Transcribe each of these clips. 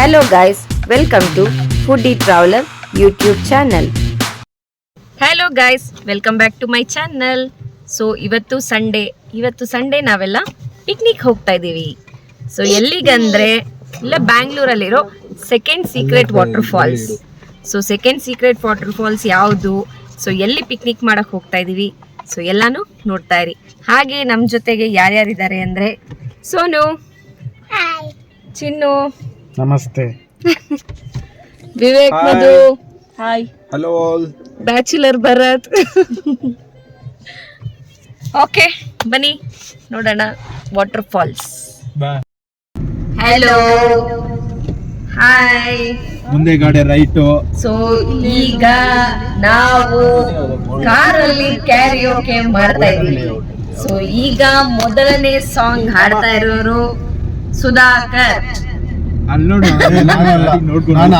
Hello guys, welcome to Foodie Traveler YouTube channel. Hello guys, welcome back to my channel. So ಇವತ್ತು Sunday ನಾವೆಲ್ಲ picnic ಹೋಗ್ತಾ ಇದ್ದೀವಿ. So ಎಲ್ಲಿಗಂದ್ರೆ ಇಲ್ಲ ಬ್ಯಾಂಗ್ಳೂರಲ್ಲಿರೋ second secret waterfalls. So second secret waterfalls ಯಾವುದು, so ಎಲ್ಲಿ picnic ಮಾಡಕ್ಕೆ ಹೋಗ್ತಾ ಇದ್ದೀವಿ, ಸೊ ಎಲ್ಲಾನು ನೋಡ್ತಾ ಇರಿ. ಹಾಗೆ ನಮ್ಮ ಜೊತೆಗೆ ಯಾರ್ಯಾರಿದ್ದಾರೆ ಅಂದರೆ ಸೋನು, ಚಿನ್ನು, ನಮಸ್ತೆ, Vivek, Madhu, hi, hello, bachelor Bharat. Okay ಬನ್ನಿ ನೋಡೋಣ ವಾಟರ್ ಫಾಲ್ಸ್. Hello, hi. ಮುಂದೆ ಗಾಡಿ ರೈಟು. ಸೊ ಈಗ ನಾವು ಕಾರಲ್ಲಿ ಕ್ಯಾರಿಯೋಕೆ ಮಾಡ್ತಾ ಇದ್ದೀವಿ. ಸೊ ಈಗ ಮೊದಲನೇ ಸಾಂಗ್ ಹಾಡ್ತಾ ಇರೋರು ಸುಧಾಕರ್.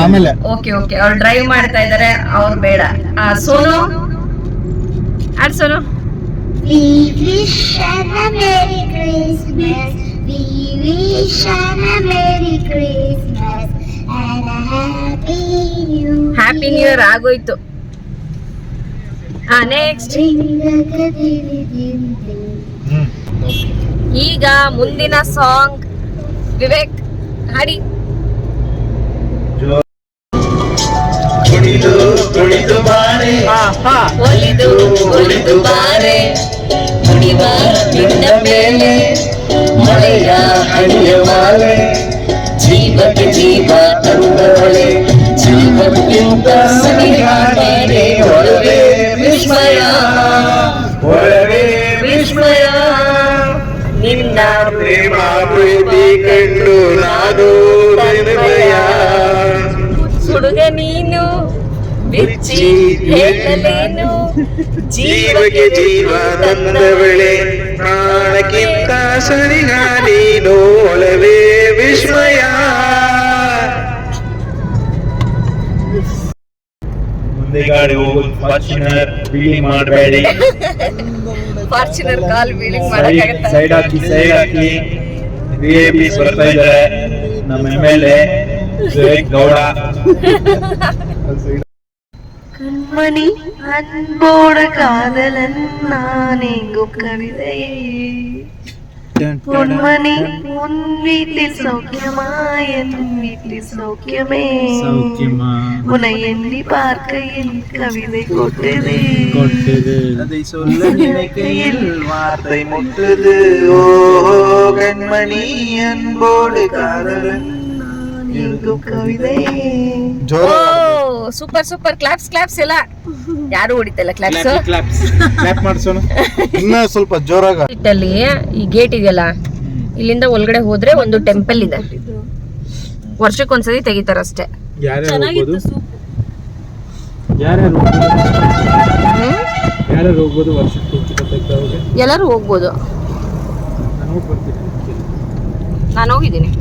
ಆಮೇಲೆ ಓಕೆ ಅವ್ರು ಡ್ರೈವ್ ಮಾಡ್ತಾ ಇದಾರೆ, ಅವ್ರು ಬೇಡ. ಸೋನು ಆಡ್ Sonu. We wish and a Merry Christmas. We wish and a Merry Christmas and a Happy New Year. Happy new year ಆಗೋಯ್ತು. ನೆಕ್ಸ್ಟ್ ಈಗ ಮುಂದಿನ ಸಾಂಗ್ ವಿವೇಕ್ ಹಾಡಿ. ಒಲಿದು ಒಲಿದು ಬಾರೆ ಕುಡಿವ ನಿನ್ನ ಮೇಲೆ ಮಳೆಯ ಹನಿಯ ಮಾಲೆ, ಜೀವಕ್ಕೆ ಜೀವ ತಂದವಳೆ, ಜೀವಕ್ಕಿಂತ ಸನಿಹಾಡೆ, ಒಳಗೆ ವಿಸ್ಮಯ, ಒಳಗೆ ವಿಸ್ಮಯ, ನಿನ್ನ ಪ್ರೇಮ ಪ್ರೀತಿ ಕಂಡು ನಾನು ನಿರ್ಮಯ, ಹುಡುಗ ನೀನು ಬಿಚ್ಚಿ ಹೇಳಲೇನು, ಜೀವಕ್ಕೆ ಜೀವ ತಂದವಳೆ, ಪ್ರಾಣಕ್ಕಿಂತ ಸನಿಹ ನೀನು, ಒಳವೇ ವಿಸ್ಮಯ. ಮುಂದೆ ಗಾಡಿ ಹೋಗೋದು ಫಾರ್ಚುನರ್, ಬೀಳಿಂಗ್ ಮಾಡಬೇಡಿ. ಫಾರ್ಚುನರ್ ಕಾಲ್ ಬೀಳಿಂಗ್ ಮಾಡಕ್ಕಾಗತ್ತಾ? ಸೈಡ್ ಹಾಕಿ. VIP ಬರ್ತಾ ಇದ್ದಾರೆ, ನಮ್ಮ MLA ವಿವೇಕ್ ಗೌಡ. கண்மணி அன்போட காதலன் நான் எங்கும் கவிதையே, பொன்மணி உன் வீட்டில் சௌக்கியமா, என் வீட்டில் சௌக்கியமே, உன்னை எண்ணி பார்க்கையில் கவிதை கொட்டுதே, அதை சொல்ல நினைக்கையில் வார்த்தை முட்டுது. ஓ கண்மணி அன்போடு காதலன் எங்கும் கவிதையே. ಸೂಪರ್ ಕ್ಲಾಪ್ಸ್ ಎಲ್ಲ ಯಾರು ಹೊಡಿತಲ್ಲ ಕ್ಲಾಪ್ಸ್ ಮಾಡ್ಸೋಣ. ಇನ್ನ ಸ್ವಲ್ಪ ಜೋರಾಗ. ಅಲ್ಲಿ ಈ ಗೇಟ್ ಇದೆಯಲ್ಲ, ಇಲ್ಲಿಂದ ಒಳಗಡೆ ಹೋದ್ರೆ ಒಂದು ಟೆಂಪಲ್ ಇದೆ, ವರ್ಷಕ್ಕೊಂದ್ಸತಿ ತೆಗಿತಾರಷ್ಟೇ. ಯಾರ್ಯಾರು ಹೋಗ್ಬೋದು ವರ್ಷಕ್ಕೆ? ಎಲ್ಲರೂ ಹೋಗ್ಬೋದು. ನಾನು ಹೋಗಿದ್ದೀನಿ.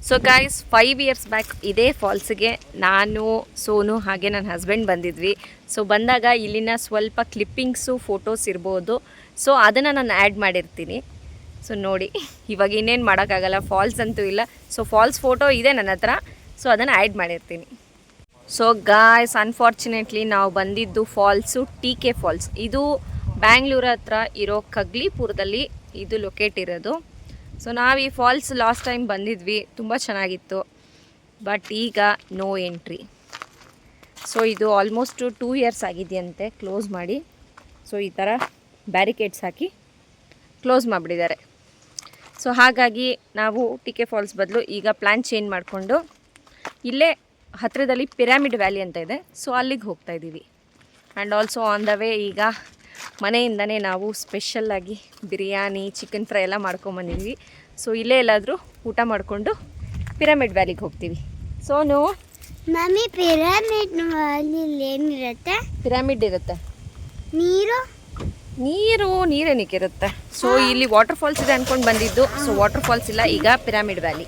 ಸೊ ಗೈಸ್, 5 years ಬ್ಯಾಕ್ ಇದೇ ಫಾಲ್ಸ್ಗೆ ನಾನು, ಸೋನು ಹಾಗೆ ನನ್ನ ಹಸ್ಬೆಂಡ್ ಬಂದಿದ್ವಿ. ಸೊ ಬಂದಾಗ ಇಲ್ಲಿನ ಸ್ವಲ್ಪ ಕ್ಲಿಪ್ಪಿಂಗ್ಸು, ಫೋಟೋಸ್ ಇರ್ಬೋದು. ಸೊ ಅದನ್ನು ನಾನು ಆ್ಯಡ್ ಮಾಡಿರ್ತೀನಿ. ಸೊ ನೋಡಿ, ಇವಾಗ ಇನ್ನೇನು ಮಾಡೋಕ್ಕಾಗಲ್ಲ, ಫಾಲ್ಸ್ ಅಂತೂ ಇಲ್ಲ. ಸೊ ಫಾಲ್ಸ್ ಫೋಟೋ ಇದೆ ನನ್ನ ಹತ್ರ, ಸೊ ಅದನ್ನು ಆ್ಯಡ್ ಮಾಡಿರ್ತೀನಿ. ಸೊ ಗಾಯ್ಸ್, ಅನ್ಫಾರ್ಚುನೇಟ್ಲಿ ನಾವು ಬಂದಿದ್ದು ಫಾಲ್ಸು TK ಫಾಲ್ಸ್. ಇದು ಬ್ಯಾಂಗ್ಳೂರ್ ಹತ್ರ ಇರೋ ಕಗ್ಲಿಪುರದಲ್ಲಿ ಇದು ಲೊಕೇಟ್ ಇರೋದು. ಸೊ ನಾವು ಈ ಫಾಲ್ಸ್ ಲಾಸ್ಟ್ ಟೈಮ್ ಬಂದಿದ್ವಿ, ತುಂಬ ಚೆನ್ನಾಗಿತ್ತು. ಬಟ್ ಈಗ ನೋ ಎಂಟ್ರಿ. ಸೊ ಇದು ಆಲ್ಮೋಸ್ಟ್ 2 years ಆಗಿದೆಯಂತೆ ಕ್ಲೋಸ್ ಮಾಡಿ. ಸೊ ಈ ಥರ ಬ್ಯಾರಿಕೇಡ್ಸ್ ಹಾಕಿ ಕ್ಲೋಸ್ ಮಾಡಿಬಿಟ್ಟಿದ್ದಾರೆ. ಸೊ ಹಾಗಾಗಿ ನಾವು TK ಫಾಲ್ಸ್ ಬದಲು ಈಗ ಪ್ಲ್ಯಾನ್ ಚೇಂಜ್ ಮಾಡಿಕೊಂಡು ಇಲ್ಲೇ ಹತ್ತಿರದಲ್ಲಿ ಪಿರಾಮಿಡ್ ವ್ಯಾಲಿ ಅಂತ ಇದೆ, ಸೊ ಅಲ್ಲಿಗೆ ಹೋಗ್ತಾಯಿದ್ದೀವಿ. And also on the way ಈಗ ಮನೆಯಿಂದನೇ ನಾವು ಸ್ಪೆಷಲ್ಲಾಗಿ ಬಿರಿಯಾನಿ, ಚಿಕನ್ ಫ್ರೈ ಎಲ್ಲ ಮಾಡ್ಕೊಂಬಂದಿದ್ವಿ. ಸೊ ಇಲ್ಲೇ ಎಲ್ಲಾದರೂ ಊಟ ಮಾಡಿಕೊಂಡು ಪಿರಾಮಿಡ್ ವ್ಯಾಲಿಗೆ ಹೋಗ್ತೀವಿ. ಸೋನು, ಮಮ್ಮಿ ಪಿರಮಿಡ್ ವ್ಯಾಲಿಲಿ ಏನಿರುತ್ತೆ? ಪಿರಾಮಿಡ್ ಇರುತ್ತೆ. ನೀರೇನಕ್ಕೆ ಇರುತ್ತೆ. ಸೊ ಇಲ್ಲಿ ವಾಟರ್ ಫಾಲ್ಸ್ ಇದೆ ಅಂದ್ಕೊಂಡು ಬಂದಿದ್ದು. ಸೊ ವಾಟರ್ ಫಾಲ್ಸ್ ಇಲ್ಲ, ಈಗ ಪಿರಾಮಿಡ್ ವ್ಯಾಲಿ.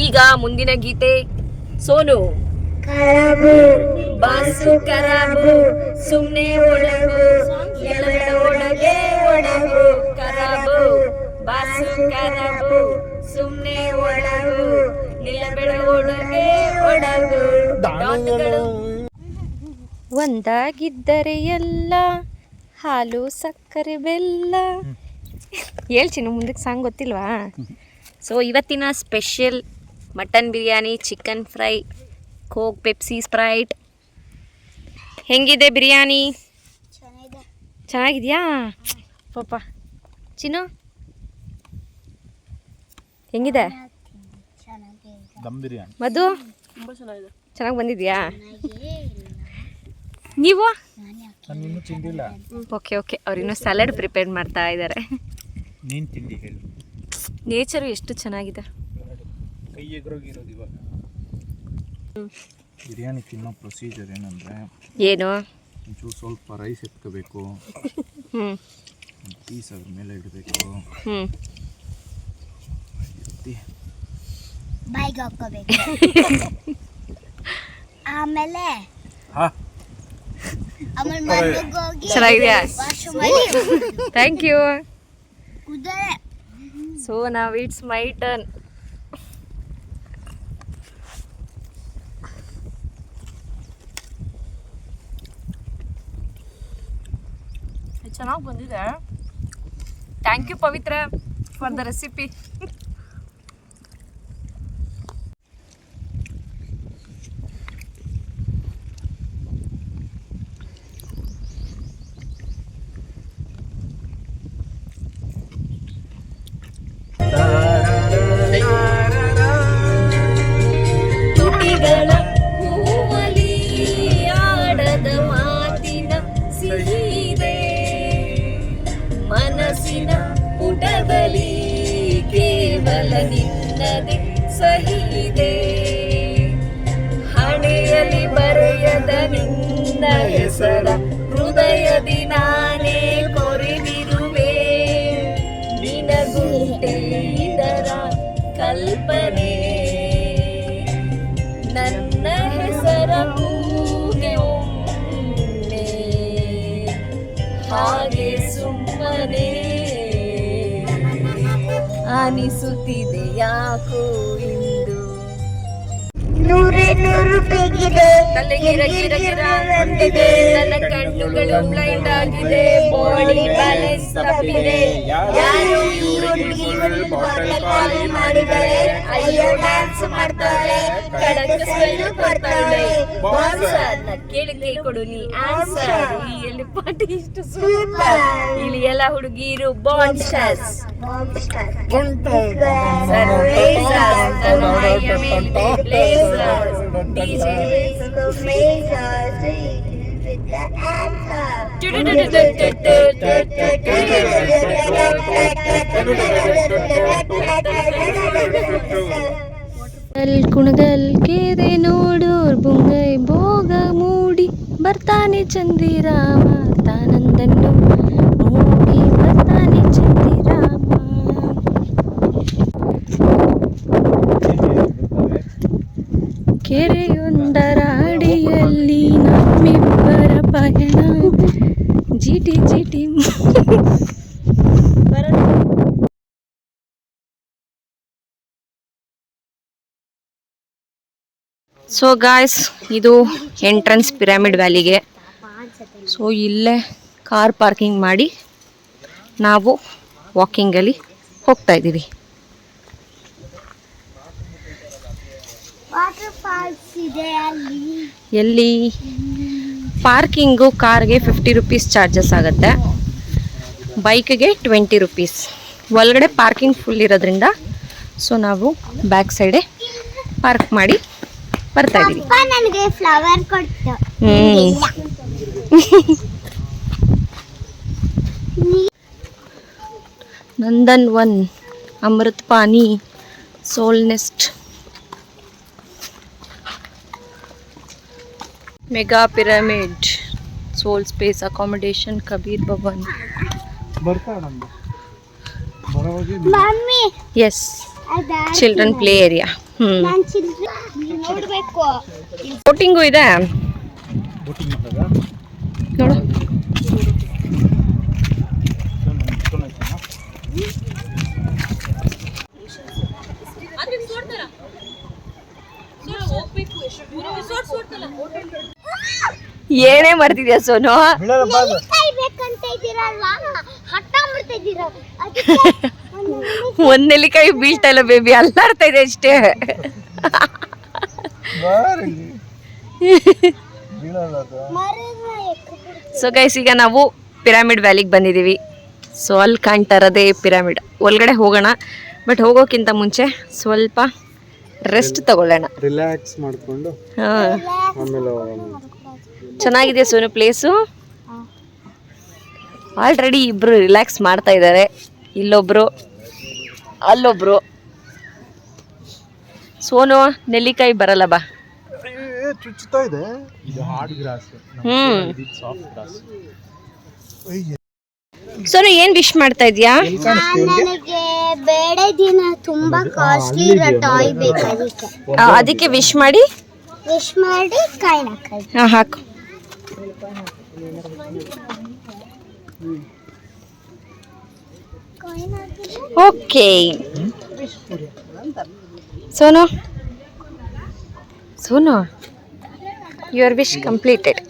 ಈಗ ಮುಂದಿನ ಗೀತೆ ಸೋನು. ಬಾಸು ಕರಾಬು ಸುಮ್ನೆ ಒಳಗು ಎಳಬೇಡ ಒಳಗೆ ಒಳಗು ಕರಾಬು ಬಾಸು ಕರಾಬು ಸುಮ್ನೆ ಒಳಗು ನಿಲ್ಲಬೇಡ ಒಳಗೆ ಒಳಗು. ಡಾನ್ಗಳು ಒಂದಾಗಿದ್ದರೆ ಎಲ್ಲ ಹಾಲು ಸಕ್ಕರೆ ಬೆಲ್ಲ. ಹೇಳ್ತೀನಿ ಮುಂದಕ್ಕೆ ಸಾಂಗ್ ಗೊತ್ತಿಲ್ವಾ? ಸೊ ಇವತ್ತಿನ special mutton biryani, chicken fry, coke, Pepsi, Sprite. ಹೆಂಗಿದೆ ಬಿರಿಯಾನಿ? ಚೆನ್ನಾಗಿದೆಯಾ ಪಾಪ? ಚಿನ್ನು ಹೆಂಗಿದೆ? ಮಧು ಚೆನ್ನಾಗಿ ಬಂದಿದ್ಯಾ? ನೀವು? ಓಕೆ ಓಕೆ, ಅವ್ರಿನ್ನೂ ಸಲಾಡ್ ಪ್ರಿಪೇರ್ ಮಾಡ್ತಾ ಇದ್ದಾರೆ. ನೇಚರು ಎಷ್ಟು ಚೆನ್ನಾಗಿದೆ. ಕೈ ಎಗರೋಗಿರೋದು ಇವಾಗ. ಬಿರಿಯಾನಿ ತಿನ್ನೋ ಪ್ರೊಸೀಜರ್ ಏನಂದರೆ, ಏನು ಒಂಚೂರು ಸ್ವಲ್ಪ ರೈಸ್ ಎತ್ಕೋಬೇಕು, ಒಂದು ಪೀಸ್ ಅದ್ರ ಮೇಲೆ ಇಡಬೇಕು, ಬಾಯಿಗೆ ಹಾಕೋಬೇಕು, ಆಮೇಲೆ ಚೆನ್ನಾಗಿದೆಯಾ? Thank you. ಕುದರೆ ಸೊ ನಾವು ಇಟ್ಸ್ ಮೈ ಟರ್ನ್. ಚೆನ್ನಾಗಿ ಬಂದಿದೆ. Thank you Pavithra for the recipe. ತುಟಿಗಳ ಹೂವಲಿ ಆಡದ ಮಾತಿನ ಸಿಹಿದೆ, ಮನಸ್ಸಿನ ಪುಟದಲ್ಲಿ ಕೇವಲ ನಿನ್ನದೆ ಸಹಿದೆ, ಹಣೆಯಲ್ಲಿ ಬರೆಯದ ನಿನ್ನ ಹೆಸರ ಹೃದಯದಿ ನಾನೇ ಕೊರೆದಿರುವೆ, ನಿನಗುಂಟೆ ಇದರ ಕಲ್ಪನೆ, ನನ್ನ ಹೆಸರ ಕೂಗೆ ಒಮ್ಮೆ ಹಾಗೆ ಸುಮ್ಮನೆ ಅನಿಸುತ್ತಿದೆ ಯಾಕೋ ಇಂದು. ನೂರೇ ನೂರು ಬೇಗಿದೆ, ತಲೆ ಗಿರ ಗಿರ ಗಿರ ಅಂತಿದೆ, ನನ್ನ ಕಣ್ಣುಗಳು ಬ್ಲೈಂಡ್ ಆಗಿದೆ, ಬಾಡಿ ಬ್ಯಾಲೆನ್ಸ್ ತಪ್ಪಿದೆ, ಯಾರು ಈ ಹುಡುಗಿಗಳು ಬಾಟಲ್ ಖಾಲಿ ಮಾಡಿದರೆ, ಅಯ್ಯೋ ಡ್ಯಾನ್ಸ್ ಮಾಡ್ತಾಳೆ, ಕಡಕ ಸ್ಮೆಲ್ ಕೊಡ್ತಾಳೆ, ಬಾನ್ಸರ್ ನ ಕೇಳಿಕೆ ಕೊಡು ನೀ ಆನ್ಸರ್, ಈ ಎಲ್ಲಿ ಪಾಟಿ ಇಷ್ಟು ಸೂಪರ್, ಇಲ್ಲಿ ಎಲ್ಲ ಹುಡುಗಿರು ಬಾನ್ಸ್ಟರ್ಸ್ ಕುಣಗಲ್ ಕೇರೆ ನೋಡೋರ್ ಬುಂಗೈ ಭೋಗ ಮೂಡಿ ಬರ್ತಾನೆ ಚಂದಿರಾಮ, ತಾನಂದನ್ನು ಮೂಡಿ ಬರ್ತಾನೆ ಚಂದಿರಾಮ. ಕೆರೆಯೊಂದರ ಅಡಿಯಲ್ಲಿ ನಮ್ಮಿಬ್ಬರ ಪಯಣ, ಜಿಟಿ ಜಿಟಿ. ಸೊ ಗಾಯ್ಸ್, ಇದು ಎಂಟ್ರನ್ಸ್ ಪಿರಮಿಡ್ ವ್ಯಾಲಿಗೆ. ಸೊ ಇಲ್ಲೇ ಕಾರ್ ಪಾರ್ಕಿಂಗ್ ಮಾಡಿ ನಾವು ವಾಕಿಂಗಲ್ಲಿ ಹೋಗ್ತಾ ಇದ್ದೀವಿ. ವಾಟರ್ ಫಾಲ್ಸ್ ಇದೆ ಅಲ್ಲಿ. ಎಲ್ಲಿ? ಪಾರ್ಕಿಂಗು ಕಾರ್ಗೆ 50 ರುಪೀಸ್ ಚಾರ್ಜಸ್ ಆಗುತ್ತೆ, ಬೈಕ್ಗೆ 20 ರುಪೀಸ್. ಒಳಗಡೆ ಪಾರ್ಕಿಂಗ್ ಫುಲ್ ಇರೋದ್ರಿಂದ ಸೊ ನಾವು ಬ್ಯಾಕ್ ಸೈಡೇ ಪಾರ್ಕ್ ಮಾಡಿ ಬರ್ತಾ ಇದೀವಿ. ಅಪ್ಪ ನನಗೆ ಫ್ಲವರ್ ಕೊಟ್ಟು. Nandan 1 Amrit Pani soul nest mega pyramid soul space accommodation Kabir Bhavan. Mummy yes children play area. ನಾನು ನೋಡ್ಬೇಕು. ಬೋಟಿಂಗು ಇದೆ ನೋಡು. ಏನೇ ಮಾಡ್ತಿದ್ಯಾ ಸೋನು? ಬೇಕಂತ ಇದ್ದೀರಲ್ವಾ, ಹಠ ಮಾಡ್ತಾ ಇದ್ದೀರಾ. ಒಂದ್ ನೆಲ್ಲಿಕಾಯಿ ಬೀಳ್ತಾ ಇಲ್ಲ ಬೇಬಿ, ಅಲ್ಲಾಡ್ತಾ ಇದೆ ಅಷ್ಟೇ. ಸೊ ಗೈಸ್, ಈಗ ನಾವು ಪಿರಾಮಿಡ್ ವ್ಯಾಲಿಗೆ ಬಂದಿದ್ದೀವಿ. ಸೊ ಅಲ್ಲಿ ಕಾಣ್ತಾ ಇರೋದೇ ಪಿರಾಮಿಡ್. ಒಳಗಡೆ ಹೋಗೋಣ, ಬಟ್ ಹೋಗೋಕ್ಕಿಂತ ಮುಂಚೆ ಸ್ವಲ್ಪ ರೆಸ್ಟ್ ತಗೊಳ್ಳೋಣ, ರಿಲ್ಯಾಕ್ಸ್ ಮಾಡ್ಕೊಂಡು ಆಮೇಲೆ ಚೆನ್ನಾಗಿದೆ ಸೋನು ಪ್ಲೇಸು. ಆಲ್ರೆಡಿ ಇಬ್ರು ರಿಲ್ಯಾಕ್ಸ್ ಮಾಡ್ತಾ ಇದ್ದಾರೆ, ಇಲ್ಲೊಬ್ರು ಅಲ್ಲೊಬ್ರು. ಸೋನು ನೆಲ್ಲಿಕಾಯಿ ಬರಲ್ಲ ಬಾ. ಚುಚ್ಚುತ್ತಾ ಇದೆ. ಇದು ಹಾರ್ಡ್ ಗ್ರಾಸ್, ಇದು ಸಾಫ್ಟ್ ಗ್ರಾಸ್. ಸೋನು ಏನ್ ವಿಶ್ ಮಾಡ್ತಾ ಇದೀಯಾ? ನನಗೆ ಬೇರೆ ದಿನ ತುಂಬಾ ಕಾಸ್ಟ್ಲಿ ಇರೋ ಟಾಯ್ ಬೇಕು, ಅದಕ್ಕೆ ವಿಶ್ ಮಾಡಿ ಕಾಯಿನ ಹಾಕಿ. ಹಾಕು. Okay Sonu, your wish completed.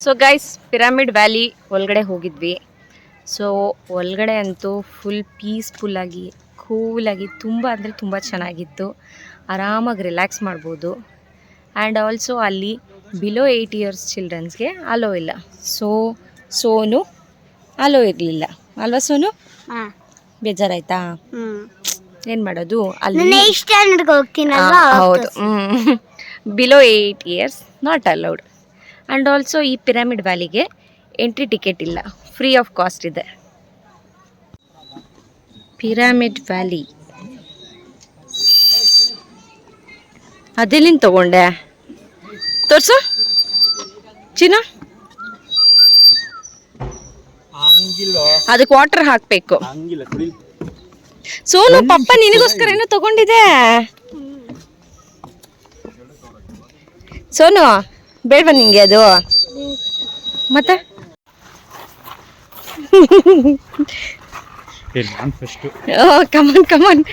So guys, pyramid valley ಒಳಗಡೆ ಹೋಗಿದ್ವಿ. ಸೊ ಒಳಗಡೆ ಅಂತೂ ಫುಲ್ ಪೀಸ್ಫುಲ್ಲಾಗಿ ಕೂಲಾಗಿ ತುಂಬ ಅಂದರೆ ತುಂಬ ಚೆನ್ನಾಗಿತ್ತು. ಆರಾಮಾಗಿ ರಿಲ್ಯಾಕ್ಸ್ ಮಾಡ್ಬೋದು. ಆ್ಯಂಡ್ ಆಲ್ಸೋ ಅಲ್ಲಿ ಬಿಲೋ 8 ಇಯರ್ಸ್ ಚಿಲ್ಡ್ರನ್ಸ್ಗೆ ಅಲೋ ಇಲ್ಲ. ಸೊ ಸೋನು ಅಲೋ ಇರಲಿಲ್ಲ ಅಲ್ವಾ ಸೋನು? ಬೇಜಾರಾಯ್ತಾ? ಏನು ಮಾಡೋದು, ಅಲ್ಲಿ ಹೌದು, below 8 years not allowed. And also ಈ ಪಿರಾಮಿಡ್ ವ್ಯಾಲಿಗೆ ಎಂಟ್ರಿ ಟಿಕೆಟ್ ಇಲ್ಲ, ಫ್ರೀ ಆಫ್ ಕಾಸ್ಟ್ ಇದೆ. ಪಿರಾಮಿಡ್ ವ್ಯಾಲಿ ಅದೆಲ್ಲಿಂದ ತಗೊಂಡೆ ತೋರ್ಸು ಚಿನ್ನ. ಅದಕ್ಕೆ ವಾಟರ್ ಹಾಕ್ಬೇಕು. ಸೋನು ಪಪ್ಪ ನಿನಗೋಸ್ಕರ ಏನೋ ತಗೊಂಡಿದೆ. ಸೋನು ಬೇಡವಾ ನಿಂಗೆ ಅದು ಮತ್ತೆ ನಾನು ಫಸ್ಟು ಕಮನ್ ಕಮನ್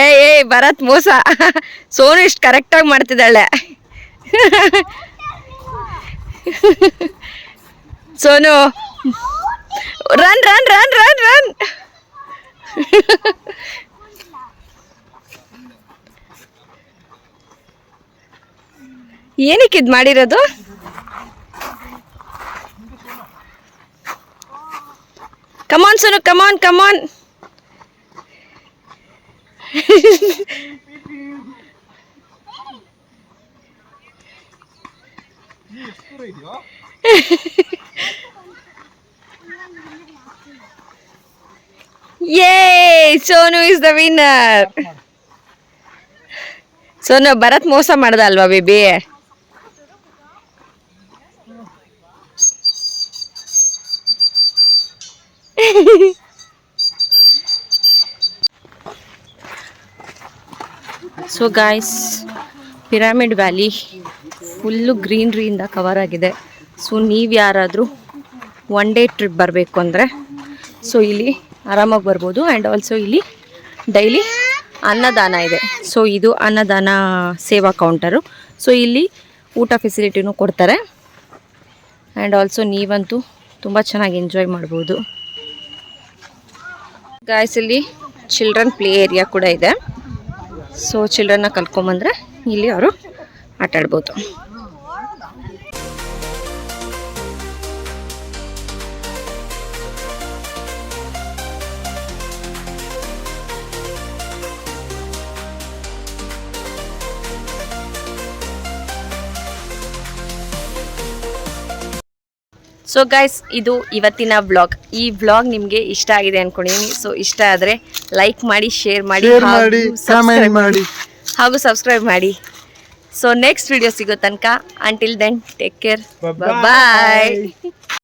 ಏ ಭರತ್ ಮೋಸ ಸೋನು ಇಷ್ಟು ಕರೆಕ್ಟಾಗಿ ಮಾಡ್ತಿದ್ದಾಳೆ Sonu run run run run run ಏನಕ್ಕೆ ಇದು ಮಾಡಿರೋದು ಕಮಾನ್ ಸೋನು ಕಮಾನ್ ಕಮಾನ್ Yay! Sonu is the winner. Sonu, Bharat ಮೋಸ ಮಾಡ್ದ ಅಲ್ವಾ baby? So guys, pyramid valley full ಗ್ರೀನ್ರಿಯಿಂದ ಕವರ್ ಆಗಿದೆ. ಸೊ ನೀವು ಯಾರಾದರೂ ಒನ್ ಡೇ ಟ್ರಿಪ್ ಬರಬೇಕು ಅಂದರೆ ಸೊ ಇಲ್ಲಿ ಆರಾಮಾಗಿ ಬರ್ಬೋದು. ಆ್ಯಂಡ್ ಆಲ್ಸೋ ಇಲ್ಲಿ ಡೈಲಿ ಅನ್ನದಾನ ಇದೆ. ಸೊ ಇದು ಅನ್ನದಾನ ಸೇವಾ ಕೌಂಟರು. ಸೊ ಇಲ್ಲಿ ಊಟ ಫೆಸಿಲಿಟಿನೂ ಕೊಡ್ತಾರೆ. ಆ್ಯಂಡ್ ಆಲ್ಸೋ ನೀವಂತೂ ತುಂಬ ಚೆನ್ನಾಗಿ ಎಂಜಾಯ್ ಮಾಡ್ಬೋದು. ಗಾಯ್ಸ್, ಇಲ್ಲಿ ಚಿಲ್ಡ್ರನ್ ಪ್ಲೇ ಏರಿಯಾ ಕೂಡ ಇದೆ. ಸೊ ಚಿಲ್ಡ್ರನ್ನ ಕಲ್ತ್ಕೊಂಬಂದ್ರೆ ಇಲ್ಲಿ ಅವರು ಆಟ ಆಡ್ಬೋದು. ಸೊ ಗೈಸ್, ಇದು ಇವತ್ತಿನ ವ್ಲಾಗ್. ಈ ವ್ಲಾಗ್ ನಿಮಗೆ ಇಷ್ಟ ಆಗಿದೆ ಅಂದ್ಕೊಂಡಿದ್ದೀನಿ. ಸೊ ಇಷ್ಟ ಆದರೆ ಲೈಕ್ ಮಾಡಿ, ಶೇರ್ ಮಾಡಿ, ಹಾಗೂ ಸಬ್ಸ್ಕ್ರೈಬ್ ಮಾಡಿ. ಸೊ ನೆಕ್ಸ್ಟ್ ವಿಡಿಯೋ ಸಿಗೋ ತನಕ ಅಂಟಿಲ್ ದೆನ್ ಟೇಕ್ ಕೇರ್, ಬಾಯ್.